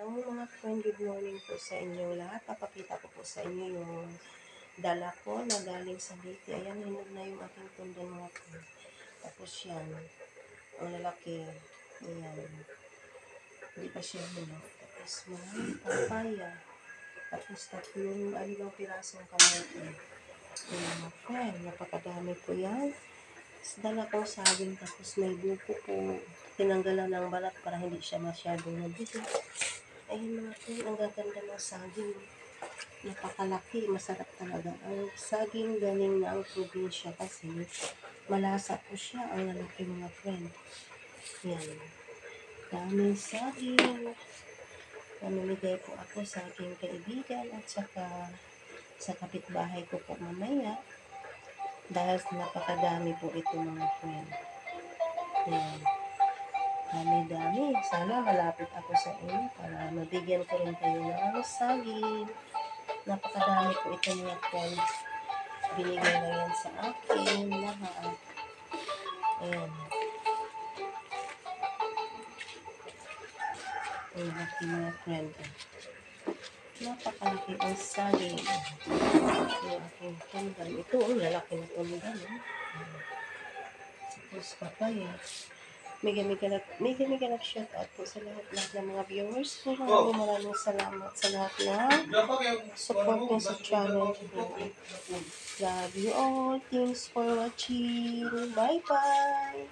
Hello mga friend, good morning po sa inyong lahat. Papakita ko po sa inyo yung dala ko na galing sa Leyte. Ayan, hinog na yung aking tundan mga friend. Tapos yan, ang lalaki. Ayan, hindi pa siya hinog. Tapos mga papaya. Tapos tatlong alibang pirasong kamote. Ayan mga friend, napakadami po yan. Dala ko saging, tapos may buko po. Tinanggalan ng balat para hindi siya masyadong mabigat. Ayun mga friend, ang gaganda ng saging. Napakalaki, masarap talaga. Ang saging galing na ang probinsya kasi malasa po siya. Ang lalaki mga friend. Yan. Daming saging. Namimigay po ako sa aking kaibigan at saka sa kapitbahay ko po mamaya. Dahil napakadami po ito mga friend. Yan. Dami-dami. Sana malapit ako sa inyo para mabigyan ko rin kayo ng saging. Napakadami po ito mga friend. Binigay na yan sa akin lahat. Ayan. Ang laki mga friend. Napakalaki ang saging. Yung aking tundan. Ito ang lalaki na tundan. Tapos papaya. Mega shout out po sa lahat ng mga viewers ko. Maraming salamat sa lahat na support niyo sa channel ko. Love you all. Thanks for watching. Bye bye.